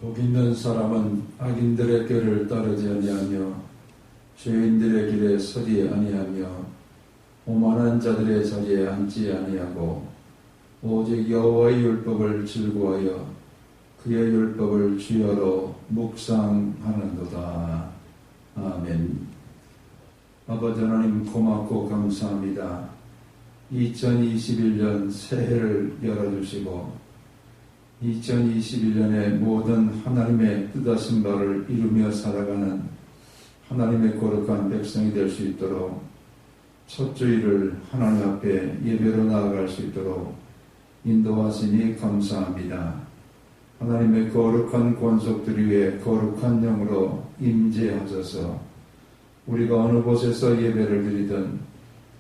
복 있는 사람은 악인들의 꾀를 따르지 아니하며 죄인들의 길에 서지 아니하며 오만한 자들의 자리에 앉지 아니하고 오직 여호와의 율법을 즐거워하여 그의 율법을 주야로 묵상하는도다. 아멘. 아버지 하나님 고맙고 감사합니다. 2021년 새해를 열어주시고 2021년에 모든 하나님의 뜻하신 바를 이루며 살아가는 하나님의 거룩한 백성이 될 수 있도록 첫 주일을 하나님 앞에 예배로 나아갈 수 있도록 인도하시니 감사합니다. 하나님의 거룩한 권속들 위에 거룩한 영으로 임재하셔서 우리가 어느 곳에서 예배를 드리든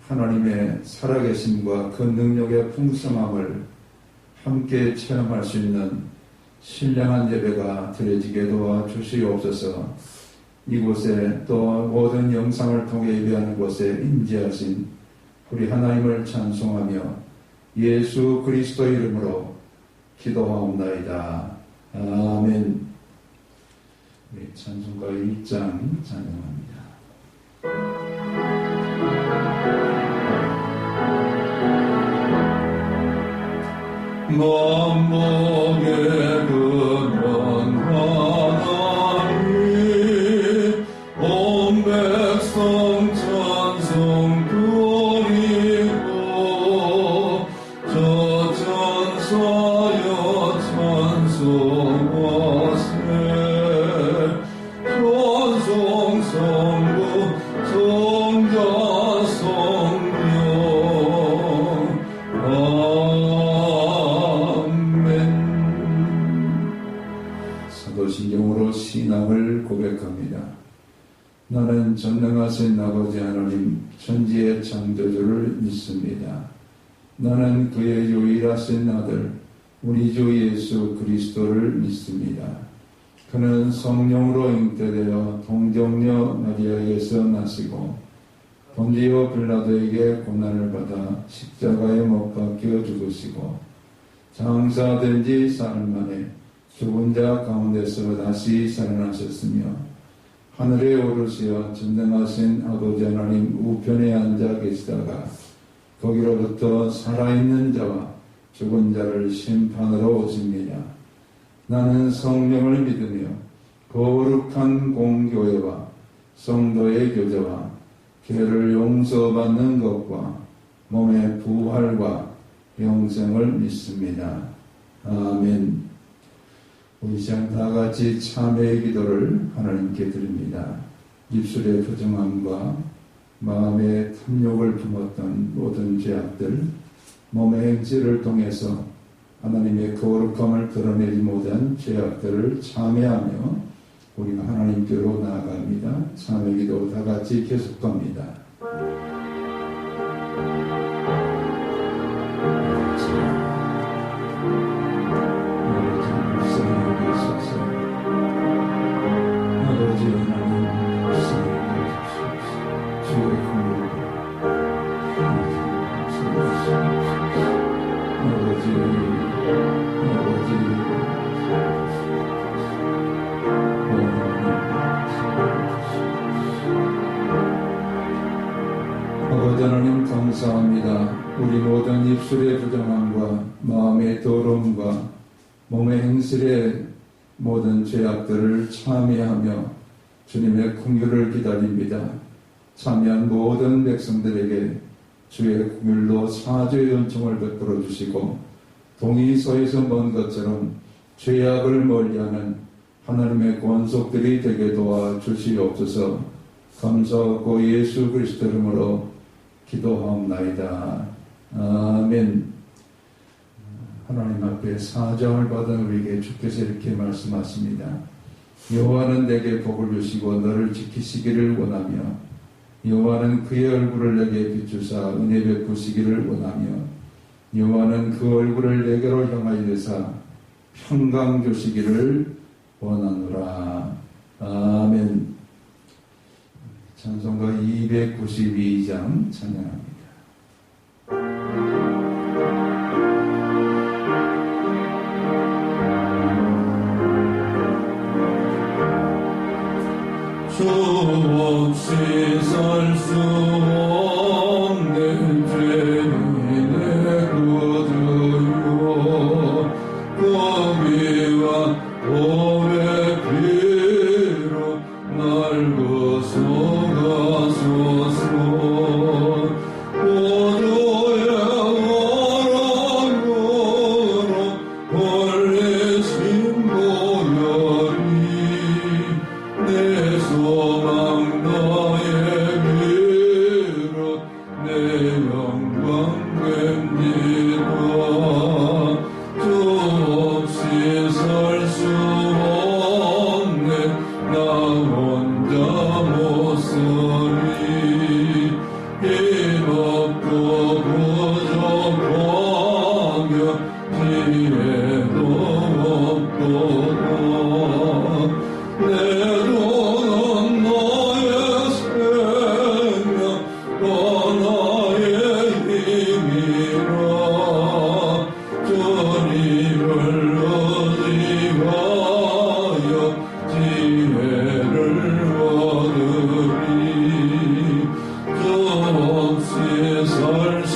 하나님의 살아계심과 그 능력의 풍성함을 함께 체험할 수 있는 신령한 예배가 드려지게 도와주시옵소서. 이곳에 또 모든 영상을 통해 예배하는 곳에 임재하신 우리 하나님을 찬송하며 예수 그리스도 이름으로 기도하옵나이다. 아멘. 우리 찬송가 1장 찬양합니다. 만복의 근원 하나님 온 백성 찬송 드리고 저 천사여 찬송하세 찬송 성부 성자 성령 사도신경으로 신앙을 고백합니다. 나는 전능하신 아버지 하나님 천지의 창조주를 믿습니다. 나는 그의 유일하신 아들 우리 주 예수 그리스도를 믿습니다. 그는 성령으로 잉태되어 동정녀 마리아에게서 나시고 본디오 빌라도에게 고난을 받아 십자가에 못 박혀 죽으시고 장사된 지 사흘 만에 죽은 자 가운데서 다시 살아나셨으며 하늘에 오르시어 전능하신 아버지 하나님 우편에 앉아 계시다가 거기로부터 살아있는 자와 죽은 자를 심판으로 오십니다. 나는 성령을 믿으며 거룩한 공교회와 성도의 교제와 죄를 용서받는 것과 몸의 부활과 영생을 믿습니다. 아멘. 우리 시간 다 같이 참회의 기도를 하나님께 드립니다. 입술의 부정함과 마음의 탐욕을 품었던 모든 죄악들, 몸의 행실을 통해서 하나님의 거룩함을 드러내지 못한 죄악들을 참회하며 우리가 하나님께로 나아갑니다. 참회 기도 다 같이 계속합니다. 아버지 하나님, 주의 공을 아버지 하나님 감사합니다. 우리 모든 입술의 부정함과 마음의 더러움과 몸의 행실의 모든 죄악들을 참회하며 주님의 긍휼을 기다립니다. 참여한 모든 백성들에게 주의 긍휼로 사죄의 은총을 베풀어 주시고 동이서에서 먼 것처럼 죄악을 멀리하는 하나님의 권속들이 되게 도와주시옵소서. 감사하고 예수 그리스도 이름으로 기도하옵나이다. 아멘. 하나님 앞에 사정을 받은 우리에게 주께서 이렇게 말씀하십니다. 여호와는 내게 복을 주시고 너를 지키시기를 원하며 여호와는 그의 얼굴을 내게 비추사 은혜 베푸시기를 원하며 여호와는 그 얼굴을 내게로 향하여서 평강 주시기를 원하노라. 아멘. 찬송가 292장 찬양합니다. 없이 살 수 없는 죄인의 구주요 공의와 보배 피로 날 거서가소서 보도의 허락으로 벌레신 보혈이 내 소망 나의 미로 내 영광 됩니다 주 없이 살 수 없네 나 혼자 못서리 힘없고 부족하며 지혜도 없도다 내 돈은 너의 생명 또 나의 힘이라 주님을 의지하여 지혜를 얻으리 주 없이 살 수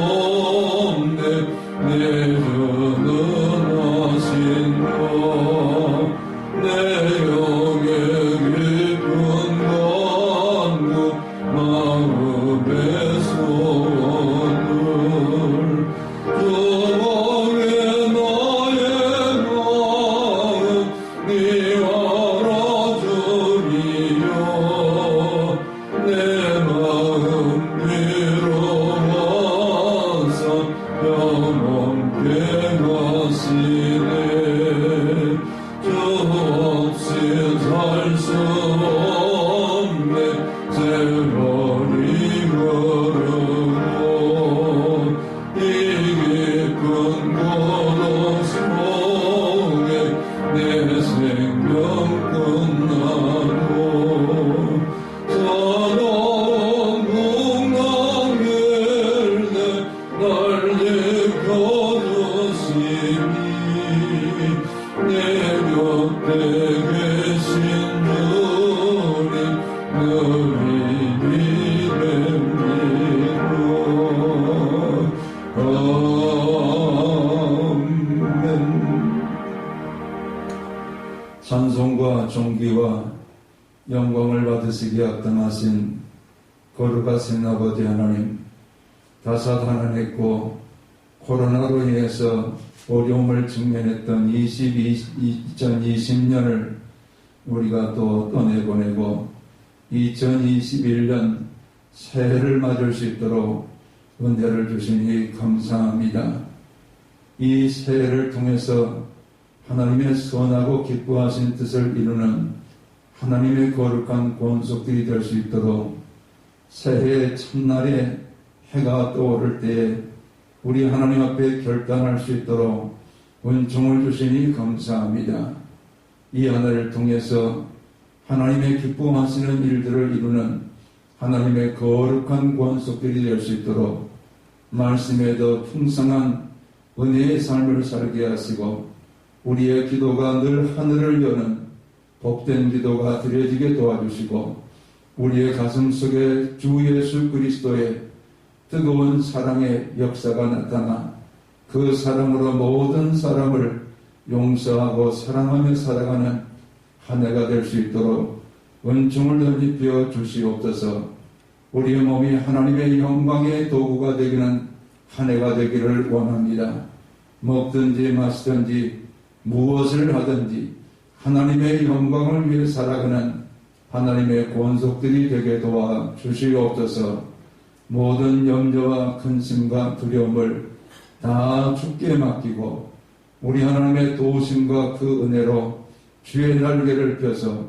없네 내 주는 하신다 내 영의 깊은 간구 마음의 소원을 주목의 나의 마음 네 알아주리요 내 마음 뒤로 와서 영원케 가시네 주 없이 살 수 없네 세월이 걸으고 이 깊은 고독 속에 내 생명 끝나고 사나운 풍랑일대 날 지켜주시니 내 곁에 계신 주님 늘 힘이 됩니다 아멘 찬송과 존귀와 영광을 받으시기에 합당하신 거룩하신 아버지 하나님 다사다난했고 코로나로 인해서 어려움을 직면했던 2020년을 우리가 또 떠내보내고 2021년 새해를 맞을 수 있도록 은혜를 주시니 감사합니다. 이 새해를 통해서 하나님의 선하고 기뻐하신 뜻을 이루는 하나님의 거룩한 권속들이 될 수 있도록 새해 첫날에 해가 떠오를 때에 우리 하나님 앞에 결단할 수 있도록 은총을 주시니 감사합니다. 이 하나를 통해서 하나님의 기뻐하시는 일들을 이루는 하나님의 거룩한 권속들이 될 수 있도록 말씀에 더 풍성한 은혜의 삶을 살게 하시고 우리의 기도가 늘 하늘을 여는 복된 기도가 드려지게 도와주시고 우리의 가슴 속에 주 예수 그리스도의 뜨거운 사랑의 역사가 나타나 그 사랑으로 모든 사람을 용서하고 사랑하며 살아가는 한 해가 될 수 있도록 은총을 덧입혀 주시옵소서. 우리의 몸이 하나님의 영광의 도구가 되기는 한 해가 되기를 원합니다. 먹든지 마시든지 무엇을 하든지 하나님의 영광을 위해 살아가는 하나님의 권속들이 되게 도와 주시옵소서. 모든 염려와 근심과 두려움을 다 주께 맡기고 우리 하나님의 도우심과 그 은혜로 주의 날개를 펴서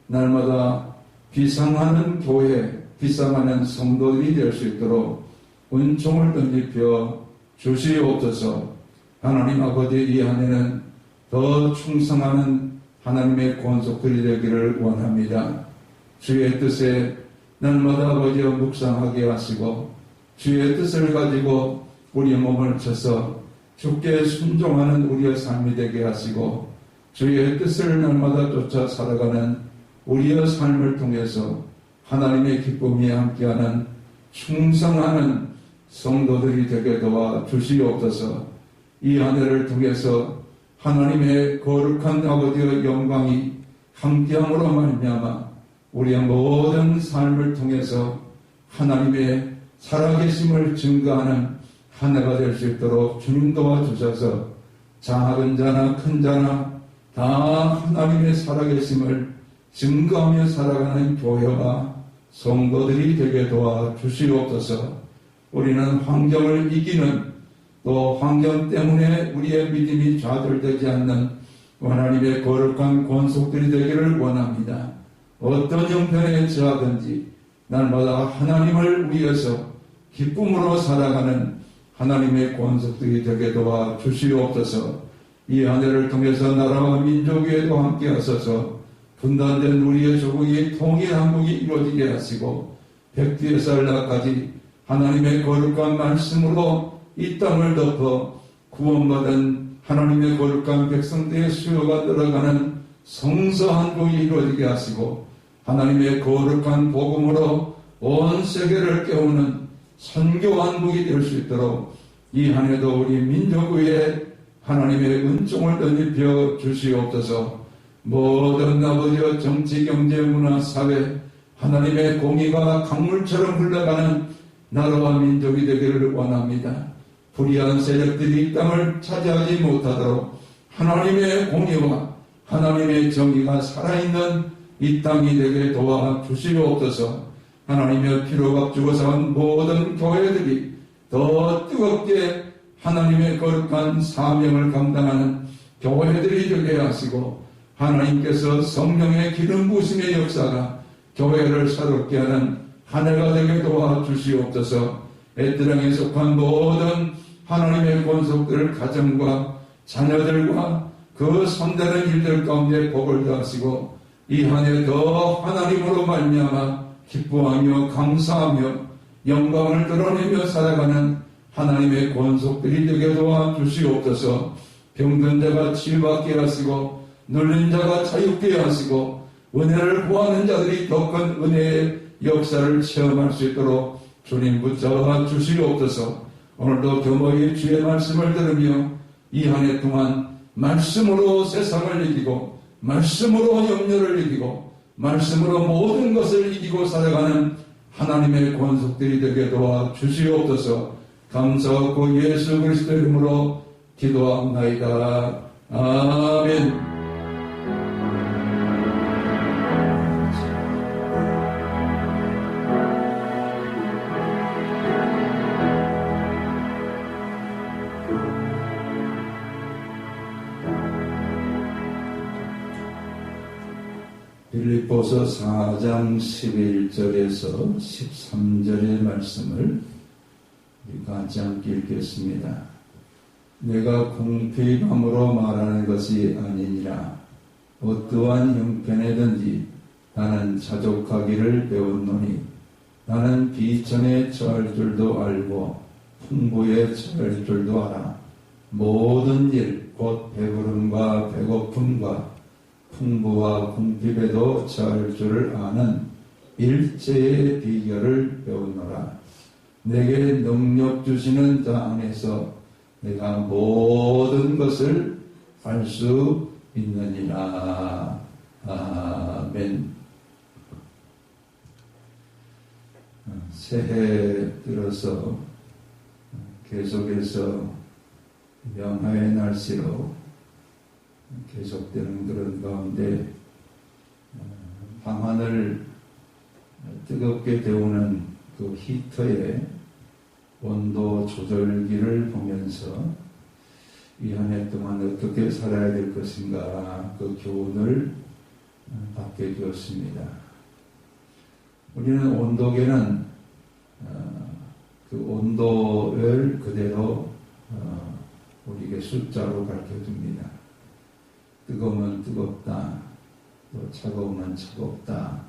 날마다 비상하는 교회, 비상하는 성도들이 될 수 있도록 은총을 덧입혀 주시옵소서. 하나님 아버지, 이 안에는 더 충성하는 하나님의 권속들이 되기를 원합니다. 주의 뜻에 날마다 아버지여 묵상하게 하시고 주의 뜻을 가지고 우리의 몸을 쳐서 주께 순종하는 우리의 삶이 되게 하시고 주의 뜻을 날마다 쫓아 살아가는 우리의 삶을 통해서 하나님의 기쁨이 함께하는 충성하는 성도들이 되게 도와 주시옵소서. 이 한 해를 통해서 하나님의 거룩한 아버지의 영광이 함께함으로 말미암아 우리의 모든 삶을 통해서 하나님의 살아계심을 증거하는 한 해가 될 수 있도록 주님 도와주셔서 작은 자나 큰 자나 다 하나님의 살아계심을 증거하며 살아가는 교회와 성도들이 되게 도와주시옵소서. 우리는 환경을 이기는, 또 환경 때문에 우리의 믿음이 좌절되지 않는 하나님의 거룩한 권속들이 되기를 원합니다. 어떤 형편에 처하든지 날마다 하나님을 위해서 기쁨으로 살아가는 하나님의 권속들이 되게 도와주시옵소서. 이 한 해를 통해서 나라와 민족 위에도 함께 하소서. 분단된 우리의 조국이 통일한국이 이루어지게 하시고 백두의 살라까지 하나님의 거룩한 말씀으로 이 땅을 덮어 구원받은 하나님의 거룩한 백성들의 수요가 늘어가는 성서한국이 이루어지게 하시고 하나님의 거룩한 복음으로 온 세계를 깨우는 선교한국이 될 수 있도록 이 한 해도 우리 민족 위에 하나님의 은총을 덧입혀 주시옵소서. 모든 아버지와 정치, 경제, 문화, 사회 하나님의 공의가 강물처럼 흘러가는 나라와 민족이 되기를 원합니다. 불의한 세력들이 이 땅을 차지하지 못하도록 하나님의 공의와 하나님의 정의가 살아있는 이 땅이 되게 도와주시옵소서. 하나님의 피로 값주고 산 모든 교회들이 더 뜨겁게 하나님의 거룩한 사명을 감당하는 교회들이 되게 하시고 하나님께서 성령의 기름 부으심의 역사가 교회를 새롭게 하는 한 해가 되게 도와주시옵소서. 에드랑에 속한 모든 하나님의 권속들 가정과 자녀들과 그 손대는 일들 가운데 복을 더하시고 이 한 해 더 하나님으로 말미암아 기뻐하며 감사하며 영광을 드러내며 살아가는 하나님의 권속들이 되게 도와주시옵소서. 병든 자가 치유받게 하시고 눌린 자가 자유케 하시고 은혜를 구하는 자들이 더 큰 은혜의 역사를 체험할 수 있도록 주님 붙잡아 주시옵소서. 오늘도 겸허히 주의 말씀을 들으며 이 한 해 동안 말씀으로 세상을 이기고 말씀으로 염려를 이기고 말씀으로 모든 것을 이기고 살아가는 하나님의 권속들이 되게 도와주시옵소서. 감사하고 예수 그리스도의 이름으로 기도합나이다. 아멘. 빌립보서 4장 11절에서 13절의 말씀을 우리 같이 함께 읽겠습니다. 내가 공평함으로 말하는 것이 아니니라. 어떠한 형편에든지 나는 자족하기를 배웠노니 나는 비천에 처할 줄도 알고 풍부에 처할 줄도 알아. 모든 일 곧 배부름과 배고픔과 풍부와 궁핍에도 처할 줄을 아는 일체의 비결을 배우노라. 내게 능력 주시는 자 안에서 내가 모든 것을 할 수 있느니라. 아멘. 새해 들어서 계속해서 영하의 날씨로 계속되는 그런 가운데 방안을 뜨겁게 데우는 그 히터의 온도 조절기를 보면서 이 한 해 동안 어떻게 살아야 될 것인가 그 교훈을 받게 되었습니다. 우리는 온도계는 그 온도를 그대로 우리에게 숫자로 밝혀줍니다. 뜨거우면 뜨겁다, 또 차가우면 차갑다.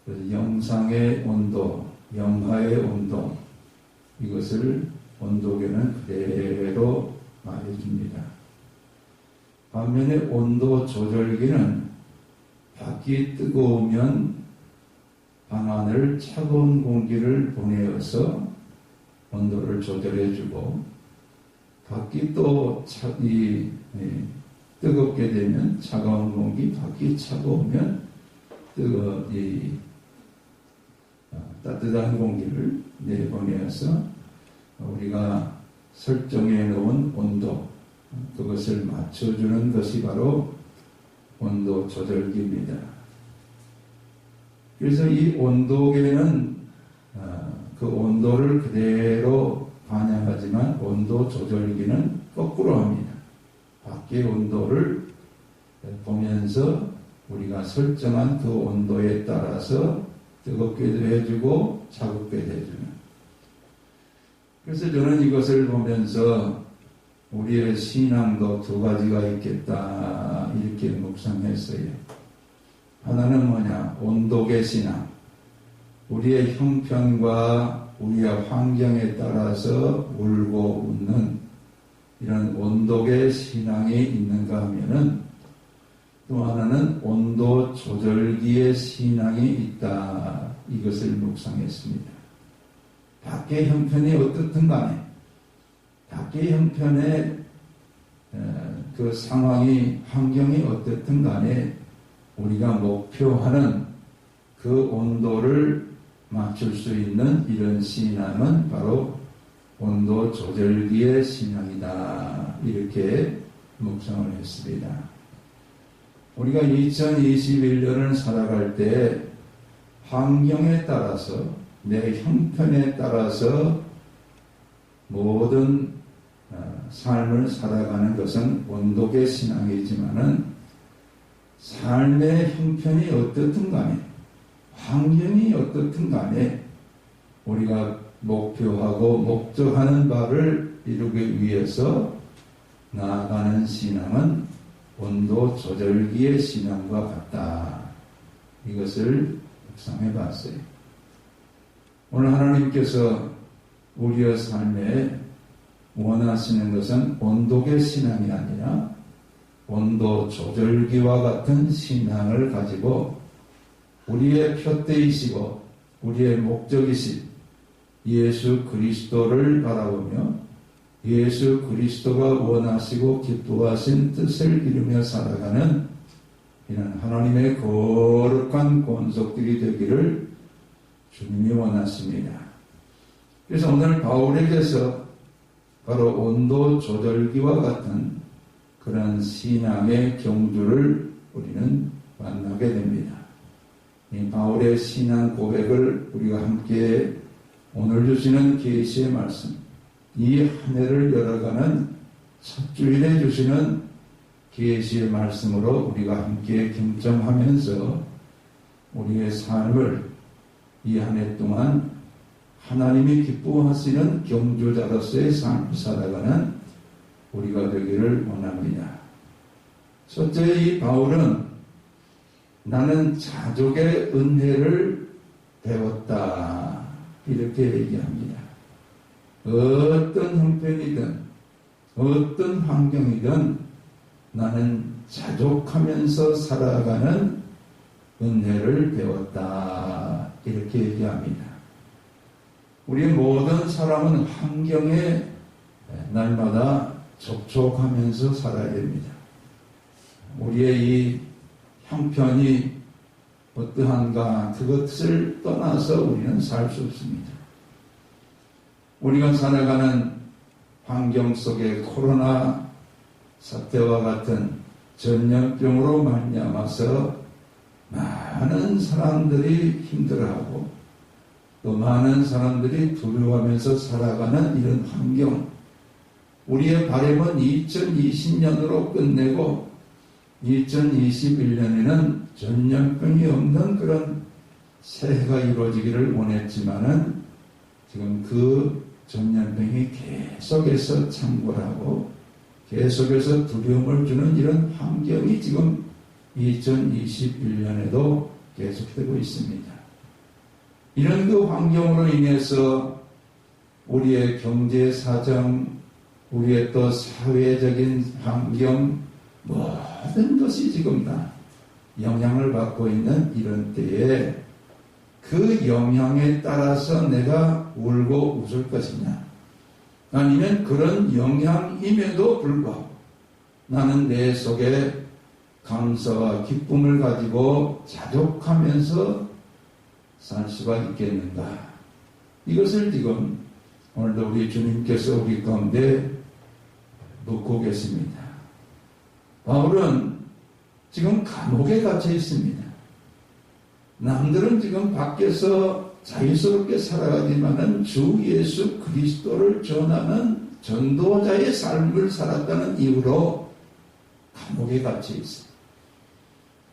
그래서 영상의 온도, 영하의 온도, 이것을 온도계는 그대로 말해줍니다. 반면에 온도 조절기는 밖이 뜨거우면 방안을 차가운 공기를 보내어서 온도를 조절해주고, 밖이 또 뜨겁게 되면 차가운 공기, 밖이 차가우면 따뜻한 공기를 내보내어서 우리가 설정해 놓은 온도, 그것을 맞춰주는 것이 바로 온도 조절기입니다. 그래서 이 온도계는 그 온도를 그대로 반영하지만 온도 조절기는 거꾸로 합니다. 밖의 온도를 보면서 우리가 설정한 그 온도에 따라서 뜨겁게도 해주고 차갑게도 해주는. 그래서 저는 이것을 보면서 우리의 신앙도 두 가지가 있겠다 이렇게 묵상했어요. 하나는 뭐냐? 온도계 신앙. 우리의 형편과 우리의 환경에 따라서 울고 웃는 이런 온도계 신앙이 있는가 하면은, 또 하나는 온도 조절기의 신앙이 있다. 이것을 묵상했습니다. 밖의 형편이 어떻든 간에, 밖의 형편의 그 상황이, 환경이 어떻든 간에 우리가 목표하는 그 온도를 맞출 수 있는 이런 신앙은 바로 온도 조절기의 신앙이다. 이렇게 묵상을 했습니다. 우리가 2021년을 살아갈 때 환경에 따라서, 내 형편에 따라서 모든 삶을 살아가는 것은 온도계 신앙이지만은, 삶의 형편이 어떻든 간에, 환경이 어떻든 간에 우리가 목표하고 목적하는 바를 이루기 위해서 나아가는 신앙은 온도 조절기의 신앙과 같다. 이것을 묵상해 봤어요. 오늘 하나님께서 우리의 삶에 원하시는 것은 온도계 신앙이 아니라 온도 조절기와 같은 신앙을 가지고 우리의 표대이시고 우리의 목적이신 예수 그리스도를 바라보며 예수 그리스도가 원하시고 기뻐하신 뜻을 이루며 살아가는 이런 하나님의 거룩한 권속들이 되기를 주님이 원하십니다. 그래서 오늘 바울에게서 바로 온도 조절기와 같은 그런 신앙의 경주를 우리는 만나게 됩니다. 이 바울의 신앙 고백을 우리가 함께 오늘 주시는 계시의 말씀, 이 한 해를 열어가는 첫 주일에 주시는 계시의 말씀으로 우리가 함께 경청하면서 우리의 삶을 이 한 해 동안 하나님이 기뻐하시는 경주자로서의 삶을 살아가는 우리가 되기를 원합니다. 첫째, 이 바울은 나는 자족의 은혜를 배웠다 이렇게 얘기합니다. 어떤 형편이든 어떤 환경이든 나는 자족하면서 살아가는 은혜를 배웠다 이렇게 얘기합니다. 우리 모든 사람은 환경에 날마다 접촉하면서 살아야 됩니다. 우리의 이 형편이 어떠한가 그것을 떠나서 우리는 살 수 없습니다. 우리가 살아가는 환경 속에 코로나 사태와 같은 전염병으로 말미암아서 많은 사람들이 힘들어하고 또 많은 사람들이 두려워하면서 살아가는 이런 환경, 우리의 바람은 2020년으로 끝내고 2021년에는 전염병이 없는 그런 새해가 이루어지기를 원했지만은 지금 그 전염병이 계속해서 창궐하고 계속해서 두려움을 주는 이런 환경이 지금 2021년에도 계속되고 있습니다. 이런 그 환경으로 인해서 우리의 경제 사정, 우리의 또 사회적인 환경, 모든 것이 지금 다 영향을 받고 있는 이런 때에 그 영향에 따라서 내가 울고 웃을 것이냐, 아니면 그런 영향임에도 불구하고 나는 내 속에 감사와 기쁨을 가지고 자족하면서 살 수가 있겠는가. 이것을 지금 오늘도 우리 주님께서 우리 가운데 묻고 계십니다. 바울은 지금 감옥에 갇혀 있습니다. 남들은 지금 밖에서 자유스럽게 살아가지만은 주 예수 그리스도를 전하는 전도자의 삶을 살았다는 이유로 감옥에 갇혀 있습니다.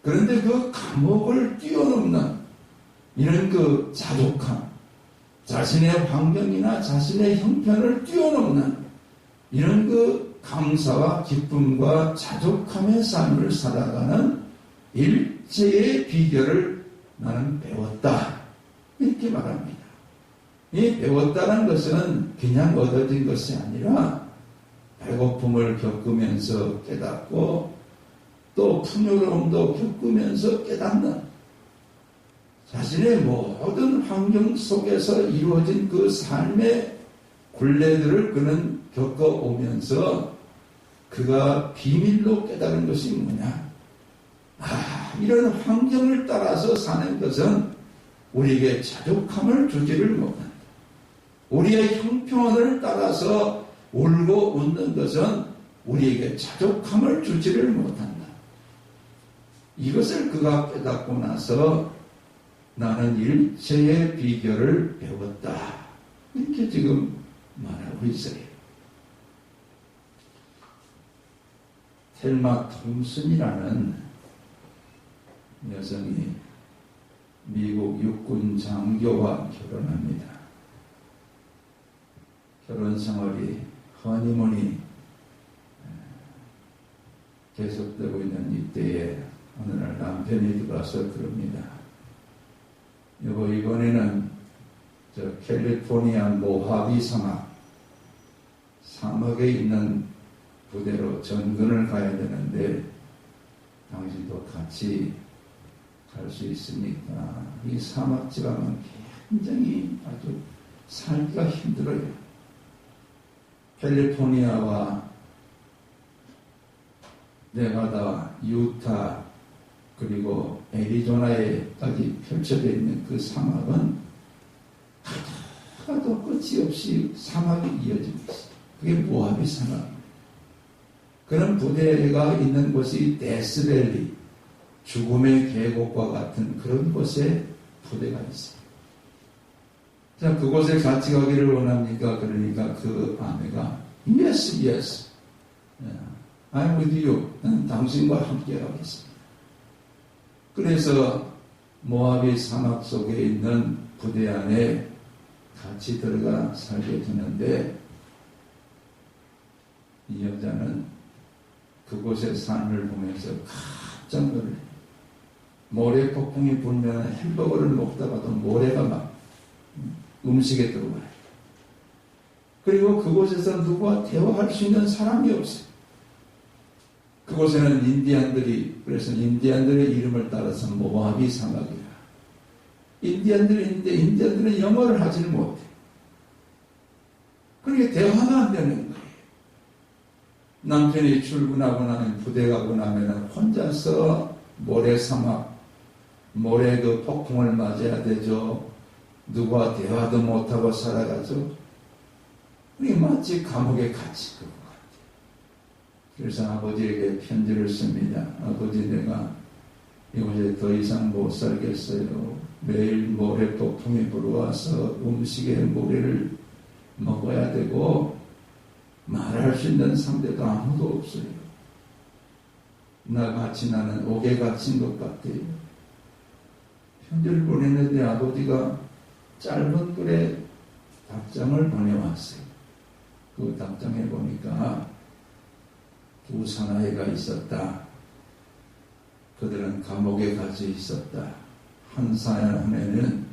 그런데 그 감옥을 뛰어넘는 이런 그 자족함, 자신의 환경이나 자신의 형편을 뛰어넘는 이런 그 감사와 기쁨과 자족함의 삶을 살아가는 일체의 비결을 나는 배웠다. 이렇게 말합니다. 이 배웠다는 것은 그냥 얻어진 것이 아니라 배고픔을 겪으면서 깨닫고 또 풍요로움도 겪으면서 깨닫는 자신의 모든 환경 속에서 이루어진 그 삶의 굴레들을 그는 겪어오면서 그가 비밀로 깨달은 것이 뭐냐? 이런 환경을 따라서 사는 것은 우리에게 자족함을 주지를 못한다. 우리의 형편을 따라서 울고 웃는 것은 우리에게 자족함을 주지를 못한다. 이것을 그가 깨닫고 나서 나는 일체의 비결을 배웠다. 이렇게 지금 말하고 있어요. 텔마 톰슨이라는 여성이 미국 육군 장교와 결혼합니다. 결혼 생활이 허니문이 계속되고 있는 이때에 어느 날 남편이 들어와서 그럽니다. 여보, 이번에는 저 캘리포니아 모하비 사막에 있는 부대로 전근을 가야 되는데 당신도 같이 갈 수 있습니까? 이 사막 지방은 굉장히 아주 살기가 힘들어요. 캘리포니아와 네바다, 유타, 그리고 애리조나에까지 펼쳐져 있는 그 사막은 하나도 끝이 없이 사막이 이어지고 있어요. 그게 모하비 사막입니다. 그런 부대가 있는 곳이 데스밸리, 죽음의 계곡과 같은 그런 곳에 부대가 있어요. 자, 그곳에 같이 가기를 원합니까? 그러니까 그 아내가 Yes, yes. I'm with you. 나는 당신과 함께 가겠습니다. 그래서 모하비 사막 속에 있는 부대 안에 같이 들어가 살게 되는데 이 여자는 그곳의 삶을 보면서 깜짝 놀래요. 모래 폭풍이 불면 햄버거를 먹다가도 모래가 막 음식에 들어와요. 그리고 그곳에서 누구와 대화할 수 있는 사람이 없어요. 그곳에는 인디안들이, 그래서 인디안들의 이름을 따라서 모하비 사막이라. 인디안들이 있는데 인디안들은 영어를 하지는 못해. 그러니까 대화가 안 되는 거예요. 남편이 출근하고 나면, 부대 가고 나면 혼자서 모래사막, 모래 그 폭풍을 맞아야 되죠. 누구와 대화도 못하고 살아가죠. 우리 마치 감옥에 갇힌 것 같아요. 그래서 아버지에게 편지를 씁니다. 아버지, 내가 이곳에 더 이상 못 살겠어요. 매일 모래 폭풍이 불어와서 음식에 모래를 먹어야 되고 말할 수 있는 상대도 아무도 없어요. 나같이 나는 옥에 갇힌 것 같아요. 편지를 보냈는데 아버지가 짧은 글에 답장을 보내왔어요. 그 답장에 보니까 두 사나이가 있었다. 그들은 감옥에 갇혀 있었다. 한 사나이는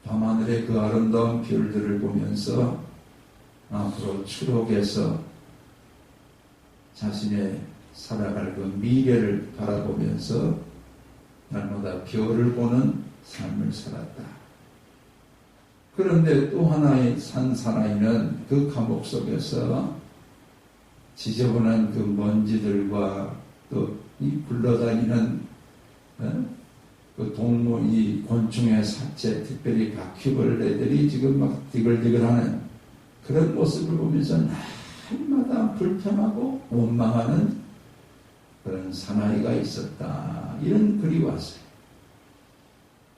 밤하늘의 그 아름다운 별들을 보면서 앞으로 추록해서 자신의 살아갈 그 미래를 바라보면서 날마다 별을 보는 삶을 살았다. 그런데 또 하나의 산 사나이는 그 감옥 속에서 지저분한 그 먼지들과 또 이 굴러다니는 그 동물, 이 곤충의 사체, 특별히 바퀴벌레들이 지금 막 디글디글하는 그런 모습을 보면서 날마다 불편하고 원망하는 그런 사나이가 있었다. 이런 글이 왔어요.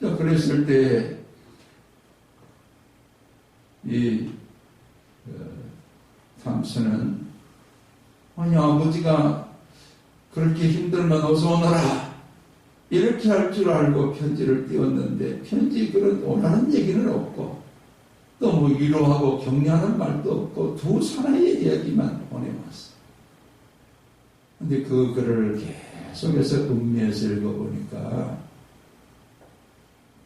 그랬을 때 이 탐스는 아니 아버지가 그렇게 힘들면 어서 오너라 이렇게 할 줄 알고 편지를 띄웠는데 편지 그런 오라는 얘기는 없고 또 뭐 위로하고 격려하는 말도 없고 두 사나이의 이야기만 보내왔어. 근데 그 글을 계속해서 음미해서 읽어보니까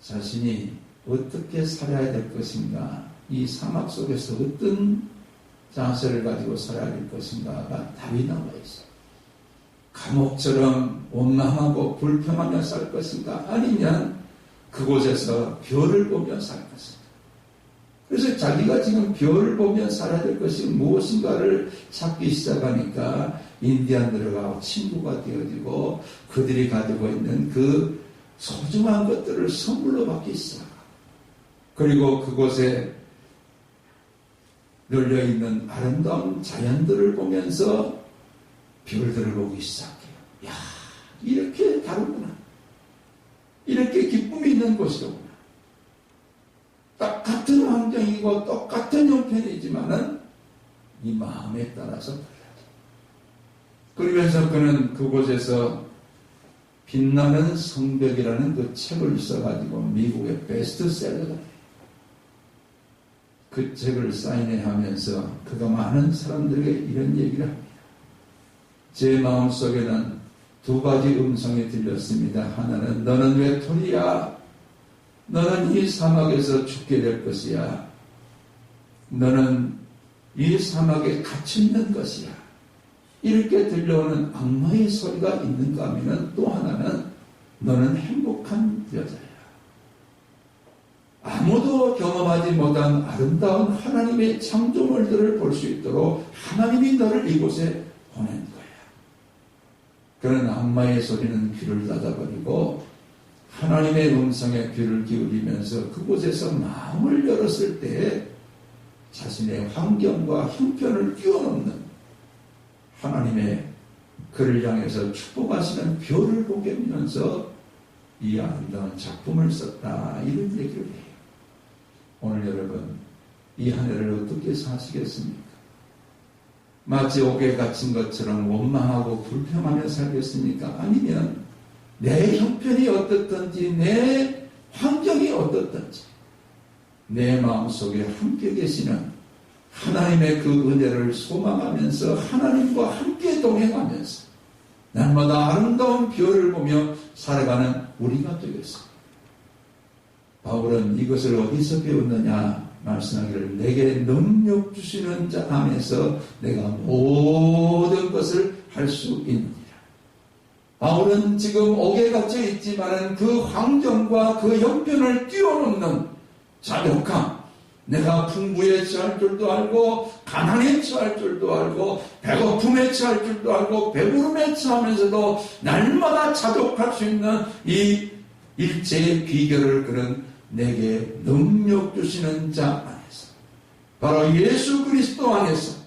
자신이 어떻게 살아야 될 것인가, 이 사막 속에서 어떤 자세를 가지고 살아야 될 것인가가 답이 나와 있어. 감옥처럼 원망하고 불평하며 살 것인가, 아니면 그곳에서 별을 보며 살 것인가. 그래서 자기가 지금 별을 보며 살아야 될 것이 무엇인가를 찾기 시작하니까 인디안들하고 친구가 되어지고 그들이 가지고 있는 그 소중한 것들을 선물로 받기 시작하고, 그리고 그곳에 널려있는 아름다운 자연들을 보면서 별들을 보기 시작해요. 야, 이렇게 다르구나. 이렇게 기쁨이 있는 곳이로구나. 딱 같은 환경이고 똑같은 형편이지만은 이 마음에 따라서 달라져. 그러면서 그는 그곳에서 빛나는 성벽이라는 그 책을 써가지고 미국의 베스트셀러가 돼요. 그 책을 사인회하면서 그가 많은 사람들에게 이런 얘기를 합니다. 제 마음속에는 두 가지 음성이 들렸습니다. 하나는 너는 왜 토리야? 너는 이 사막에서 죽게 될 것이야. 너는 이 사막에 갇혀있는 것이야. 이렇게 들려오는 악마의 소리가 있는가 하면 또 하나는 너는 행복한 여자야. 아무도 경험하지 못한 아름다운 하나님의 창조물들을 볼 수 있도록 하나님이 너를 이곳에 보낸 거야. 그런 악마의 소리는 귀를 닫아버리고 하나님의 음성에 귀를 기울이면서 그곳에서 마음을 열었을 때 자신의 환경과 형편을 뛰어넘는 하나님의 그를 향해서 축복하시는 별을 보게 하면서 이 아름다운 작품을 썼다. 이런 얘기를 해요. 오늘 여러분, 이 한 해를 어떻게 사시겠습니까? 마치 옥에 갇힌 것처럼 원망하고 불평하며 살겠습니까? 아니면 내 형편이 어떻든지 내 환경이 어떻든지 내 마음속에 함께 계시는 하나님의 그 은혜를 소망하면서 하나님과 함께 동행하면서 날마다 아름다운 별을 보며 살아가는 우리가 되겠습니다. 바울은 이것을 어디서 배웠느냐 말씀하기를 내게 능력 주시는 자 안에서 내가 모든 것을 할 수 있느니라. 바울은 지금 옥에 갇혀 있지만 그 환경과 그 형편을 뛰어넘는 자력함, 내가 풍부에 처할 줄도 알고 가난에 처할 줄도 알고 배고픔에 처할 줄도 알고 배부름에 처하면서도 날마다 자족할 수 있는 이 일체의 비결을 그는 내게 능력 주시는 자 안에서 바로 예수 그리스도 안에서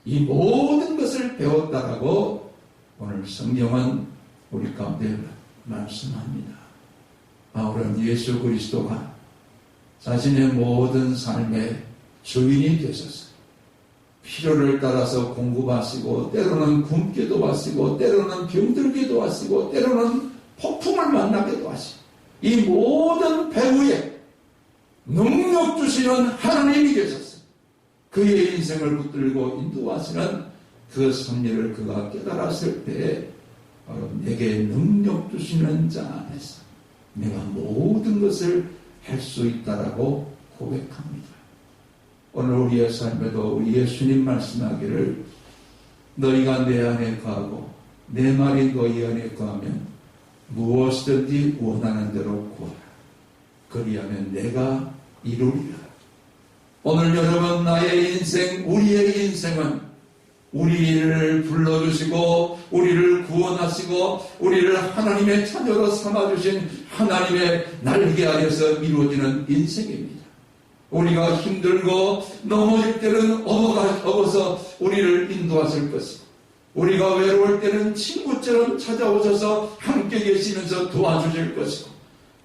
이 모든 것을 배웠다라고 오늘 성경은 우리 가운데 말씀합니다. 바울은 예수 그리스도가 자신의 모든 삶의 주인이 되셨어요. 필요를 따라서 공급하시고 때로는 굶게도 하시고 때로는 병들게도 하시고 때로는 폭풍을 만나게도 하시고 이 모든 배후에 능력 주시는 하나님이 계셨어요. 그의 인생을 붙들고 인도하시는 그 섭리를 그가 깨달았을 때 바로 내게 능력 주시는 자 안에서 내가 모든 것을 할 수 있다라고 고백합니다. 오늘 우리의 삶에도 우리 예수님 말씀하기를 너희가 내 안에 거하고 내 말이 너희 안에 거하면 무엇이든지 원하는 대로 구하라. 그리하면 내가 이루리라. 오늘 여러분, 나의 인생, 우리의 인생은 우리를 불러주시고 우리를 구원하시고 우리를 하나님의 자녀로 삼아주신 하나님의 날개 아래서 이루어지는 인생입니다. 우리가 힘들고 넘어질 때는 업어서 우리를 인도하실 것이고, 우리가 외로울 때는 친구처럼 찾아오셔서 함께 계시면서 도와주실 것이고,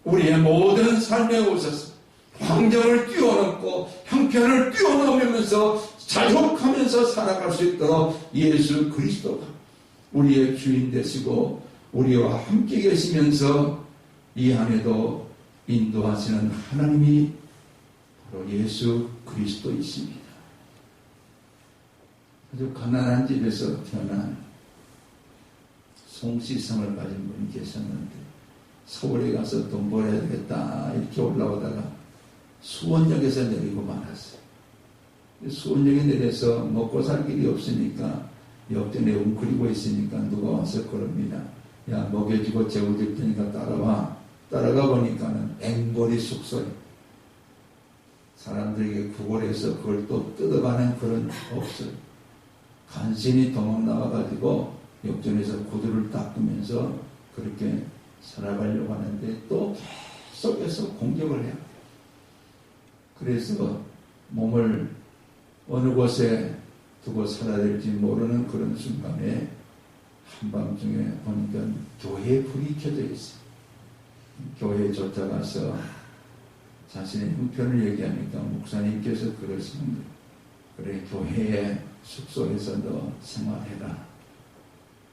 우리의 모든 삶에 오셔서 환경을 뛰어넘고 형편을 뛰어넘으면서 자족하면서 살아갈 수 있도록 예수 그리스도가 우리의 주인 되시고 우리와 함께 계시면서 이 안에도 인도하시는 하나님이 바로 예수 그리스도이십니다. 아주 가난한 집에서 태어난 송시성을 가진 분이 계셨는데, 서울에 가서 돈 벌어야 되겠다 이렇게 올라오다가 수원역에서 내리고 말았어요. 수원역에 내려서 먹고 살 길이 없으니까 옆전에 웅크리고 있으니까 누가 와서 그럽니다. 야, 먹여주고 재워줄 테니까 따라와. 따라가 보니까는 앵벌이 숙소에 사람들에게 구걸해서 그걸 또 뜯어가는 그런 없어요. 간신히 도망 나와가지고 옆전에서 구두를 닦으면서 그렇게 살아가려고 하는데 또 계속해서 공격을 해요. 그래서 몸을 어느 곳에 두고 살아야 될지 모르는 그런 순간에 한밤중에 보니까 교회에 불이 켜져 있어요. 교회에 쫓아가서 자신의 형편을 얘기하니까 목사님께서 그러시는 거예요. 그래, 교회에 숙소에서 너 생활해라.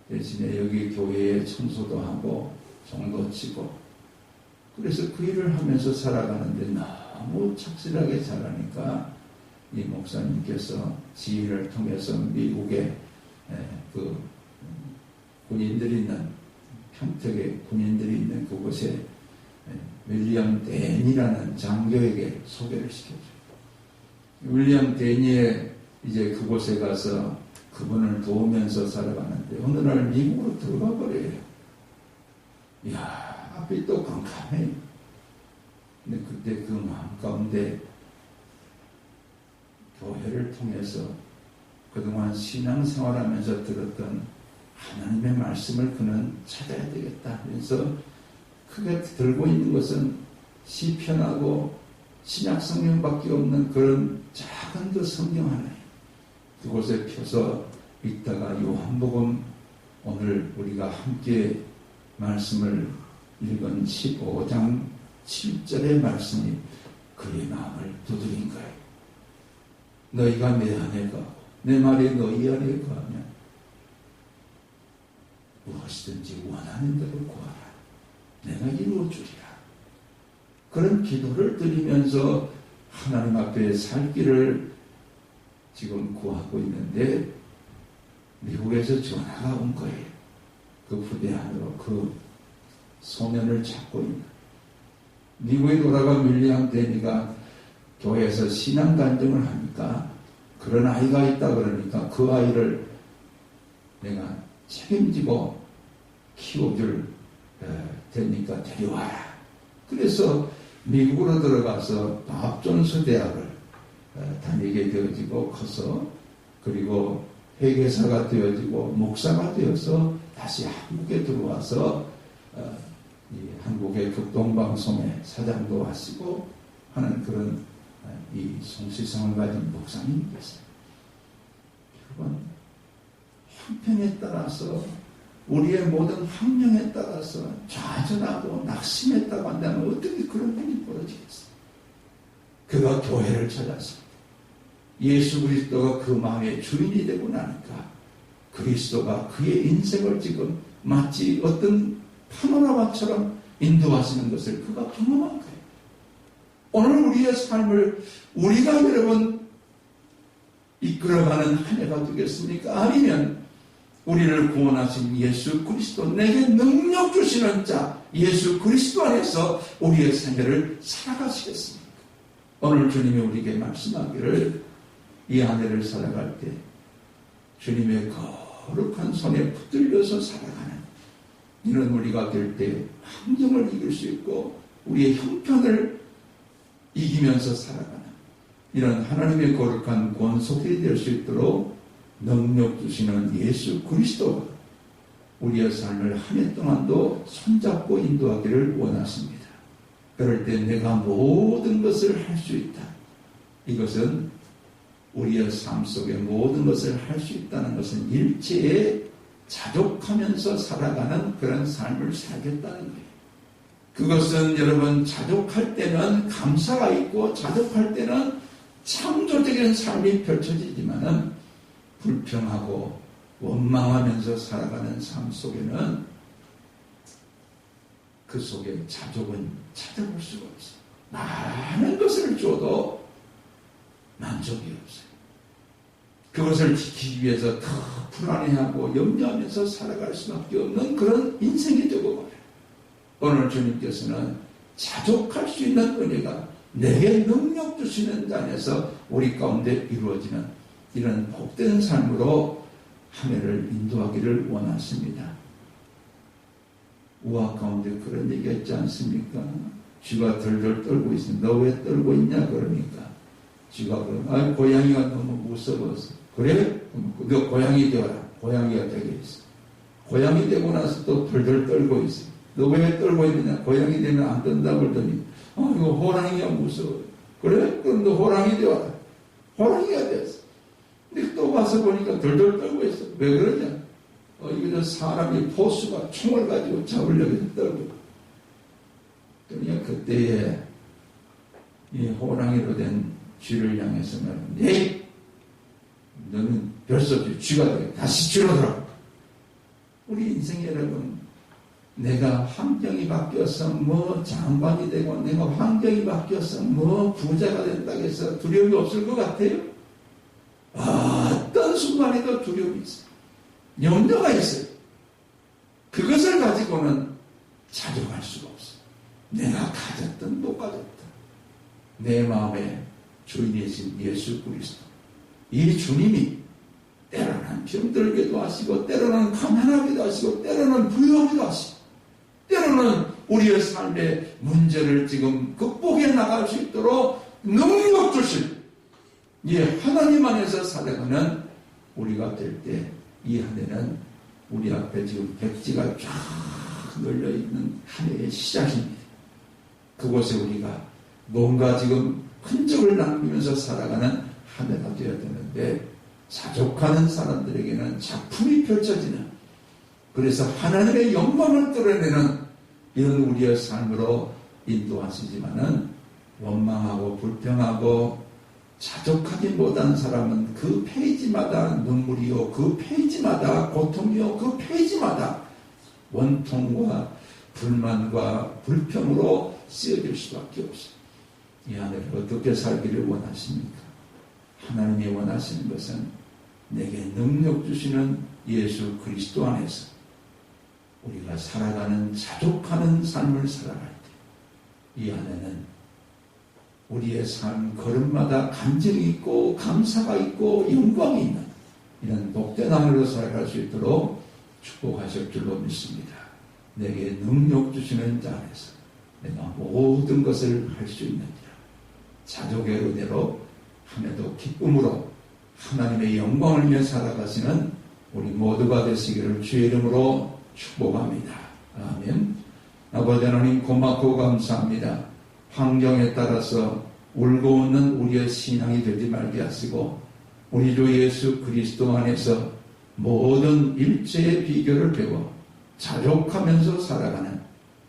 대신에 여기 교회에 청소도 하고 종도 치고, 그래서 그 일을 하면서 살아가는데 너무 착실하게 잘하니까 이 목사님께서 지인을 통해서 미국에 그 군인들이 있는, 평택에 군인들이 있는 그곳에 윌리엄 댄이라는 장교에게 소개를 시켜줘요. 윌리엄 댄이 이제 그곳에 가서 그분을 도우면서 살아가는데 어느 날 미국으로 들어가 버려요. 이야, 앞이 또 깜깜해요. 근데 그때 그 마음 가운데 교회를 통해서 그동안 신앙생활하면서 들었던 하나님의 말씀을 그는 찾아야 되겠다. 그래서 크게 들고 있는 것은 시편하고 신약성경밖에 없는 그런 작은 그 성경 하나예요. 그곳에 펴서 읽다가 요한복음, 오늘 우리가 함께 말씀을 읽은 15장 7절의 말씀이 그의 마음을 두드린 거예요. 너희가 내 안에 거하고 내 말이 너희 안에 거하면 무엇이든지 원하는 대로 구하라. 내가 이루어주리라. 그런 기도를 드리면서 하나님 앞에 살 길을 지금 구하고 있는데, 미국에서 전화가 온 거예요. 그 부대 안으로 그 소년을 찾고 있는. 미국에 돌아간 윌리엄 댄이가 교회에서 신앙 간증을 하니까 그런 아이가 있다 그러니까 그 아이를 내가 책임지고 키워줄 테니까 데려와라. 그래서 미국으로 들어가서 밥존스 대학을 다니게 되어지고 커서, 그리고 회계사가 되어지고 목사가 되어서 다시 한국에 들어와서 이 한국의 극동방송의 사장도 하시고 하는 그런 이 성실성을 가진 목사님이었어요. 여러분, 형편에 따라서, 우리의 모든 환경에 따라서 좌절하고 낙심했다고 한다면 어떻게 그런 일이 벌어지겠어요? 그가 교회를 찾았습니다. 예수 그리스도가 그 마음의 주인이 되고 나니까 그리스도가 그의 인생을 지금 마치 어떤 파노라마처럼 인도하시는 것을 그가 경험한 거예요. 오늘 우리의 삶을 우리가 여러분 이끌어가는 한 해가 되겠습니까? 아니면 우리를 구원하신 예수 그리스도, 내게 능력 주시는 자 예수 그리스도 안에서 우리의 생애를 살아가시겠습니까? 오늘 주님이 우리에게 말씀하기를, 이 한 해를 살아갈 때 주님의 거룩한 손에 붙들려서 살아가는 이런 우리가 될 때 환경을 이길 수 있고 우리의 형편을 이기면서 살아가는 이런 하나님의 거룩한 권속들이 될 수 있도록 능력 주시는 예수 그리스도가 우리의 삶을 한 해 동안도 손잡고 인도하기를 원하십니다. 그럴 때 내가 모든 것을 할 수 있다. 이것은 우리의 삶 속에 모든 것을 할 수 있다는 것은 일체에 자족하면서 살아가는 그런 삶을 살겠다는 거예요. 그것은 여러분 자족할 때는 감사가 있고 자족할 때는 창조적인 삶이 펼쳐지지만은 불평하고 원망하면서 살아가는 삶 속에는 그 속에 자족은 찾아볼 수가 없어요. 많은 것을 줘도 만족이 없어요. 그것을 지키기 위해서 더 불안해하고 염려하면서 살아갈 수밖에 없는 그런 인생이 되고 오늘 주님께서는 자족할 수 있는 은혜가 내게 능력 주시는 안에서 우리 가운데 이루어지는 이런 복된 삶으로 한 해를 인도하기를 원하십니다. 우화 가운데 그런 얘기 했지 않습니까? 쥐가 덜덜 떨고 있으면 너 왜 떨고 있냐 그러니까 쥐가 그러면 고양이가 너무 무서워서 그래? 너 고양이 되어라. 고양이가 되게 있어. 고양이 되고 나서 또 덜덜 떨고 있어. 너 왜 떨고 있느냐? 고양이 되면 안 뜬다고 그러더니 이거 호랑이가 무서워. 그래? 그럼 너 호랑이 되어라. 호랑이가 되었어. 근데 또 와서 보니까 덜덜 떨고 있어. 왜 그러냐? 이거 사람이 포수가 총을 가지고 잡으려고 해서 떨고. 그러니까 그때에 이 호랑이로 된 쥐를 향해서 말하면 너는 벌써 쥐가 돼. 다시 쥐로 돌아가. 우리 인생 여러분, 내가 환경이 바뀌어서 뭐 장관이 되고 내가 환경이 바뀌어서 뭐 부자가 된다고 해서 두려움이 없을 것 같아요? 어떤 순간에도 두려움이 있어요. 염려가 있어요. 그것을 가지고는 자족할 수가 없어요. 내가 가졌든 못 가졌든 내 마음에 주인이신 예수 그리스도 이 주님이 때로는 병들게도 하시고 때로는 가난하기도 하시고 때로는 부유하기도 하시고 때로는 우리의 삶의 문제를 지금 극복해 나갈 수 있도록 능력 주실 이 하나님 안에서 살아가는 우리가 될 때 이 한 해는 우리 앞에 지금 백지가 쫙 널려있는 한 해의 시작입니다. 그곳에 우리가 뭔가 지금 흔적을 남기면서 살아가는 한 해가 되어야 되는데 자족하는 사람들에게는 작품이 펼쳐지는 그래서 하나님의 영광을 드러내는 이런 우리의 삶으로 인도하시지만은 원망하고 불평하고 자족하지 못한 사람은 그 페이지마다 눈물이요 그 페이지마다 고통이요 그 페이지마다 원통과 불만과 불평으로 쓰여질 수밖에 없어요. 이 하늘을 어떻게 살기를 원하십니까? 하나님이 원하시는 것은 내게 능력 주시는 예수 그리스도 안에서 우리가 살아가는 자족하는 삶을 살아갈 때 이 안에는 우리의 삶 걸음마다 감정이 있고 감사가 있고 영광이 있는 이런 복된 하늘로 살아갈 수 있도록 축복하실 줄로 믿습니다. 내게 능력 주시는 자 안에서 내가 모든 것을 할 수 있느니라. 자족의 은혜로 하나도 기쁨으로 하나님의 영광을 위해 살아가시는 우리 모두가 되시기를 주의 이름으로 축복합니다. 아멘. 아버지 하나님 고맙고 감사합니다. 환경에 따라서 울고 웃는 우리의 신앙이 되지 말게 하시고 우리 주 예수 그리스도 안에서 모든 일체의 비결을 배워 자족하면서 살아가는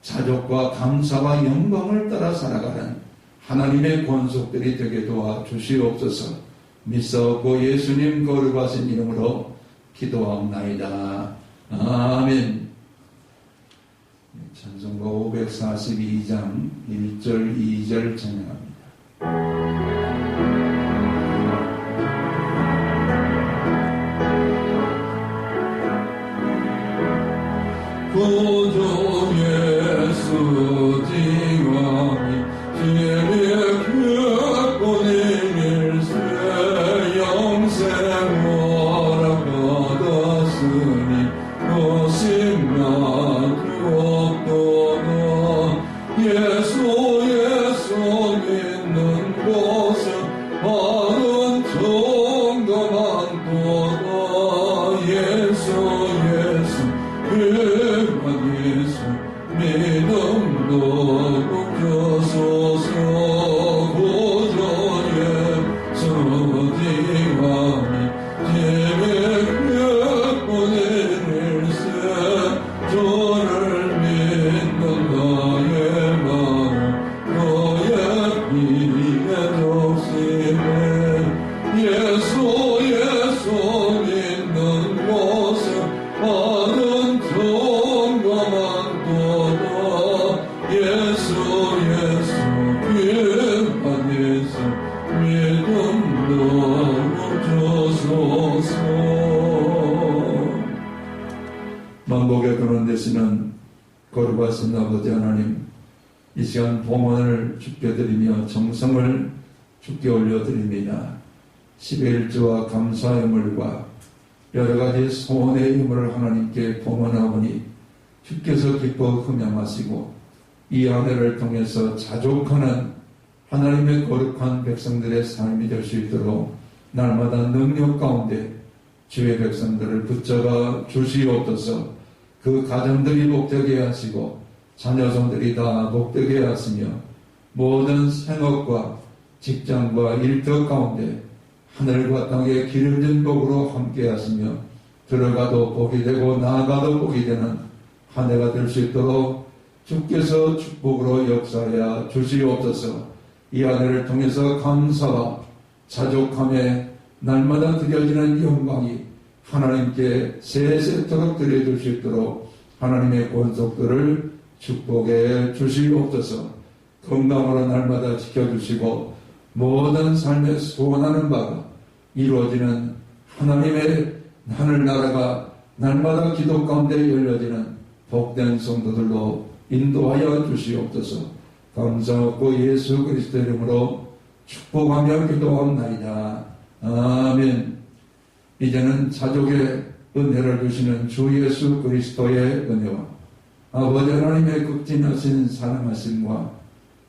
자족과 감사와 영광을 따라 살아가는 하나님의 권속들이 되게 도와 주시옵소서. 믿사옵고 예수님 거룩하신 이름으로 기도하옵나이다. 아멘. 찬송가 542장 1절 2절 찬양합니다. 구주 예수 지감이 지혜의 결권의 일세 영생 허락 받았으니 거심나 기억도는 예수 거룩하신 아버지 하나님, 이 시간 봉헌을 주께 드리며 정성을 주께 올려드립니다. 11조와 감사의 물과 여러 가지 소원의 힘을 하나님께 봉헌하오니 주께서 기뻐 흠양하시고 이 아내를 통해서 자족하는 하나님의 거룩한 백성들의 삶이 될 수 있도록 날마다 능력 가운데 주의 백성들을 붙잡아 주시옵소서. 그 가정들이 복되게 하시고 자녀성들이 다 복되게 하시며 모든 생업과 직장과 일터 가운데 하늘과 땅의 기름진 복으로 함께 하시며 들어가도 복이 되고 나아가도 복이 되는 한 해가 될 수 있도록 주께서 축복으로 역사하여 주시옵소서. 이 아내를 통해서 감사와 자족함에 날마다 드려지는 영광이 하나님께 세세토록 드려줄 수 있도록 하나님의 권속들을 축복해 주시옵소서. 건강으로 날마다 지켜주시고 모든 삶에 소원하는 바가 이루어지는 하나님의 하늘나라가 날마다 기도 가운데 열려지는 복된 성도들로 인도하여 주시옵소서. 감사하고 예수 그리스도 이름으로 축복하며 기도하옵나이다. 아멘. 이제는 자족의 은혜를 주시는 주 예수 그리스도의 은혜와 아버지 하나님의 극진하신 사랑하심과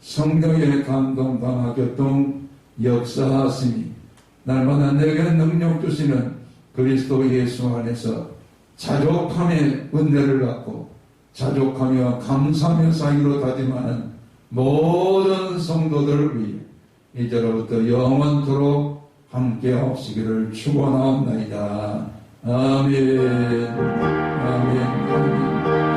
성령의 감동 강화 교통 역사하심이 날마다 내게 능력 주시는 그리스도 예수 안에서 자족함의 은혜를 갖고 자족하며 감사하며 사이로 다짐하는 모든 성도들을 위해 이제로부터 영원토록 함께 하시기를 축원하옵나이다. 아멘. 아멘. 아멘.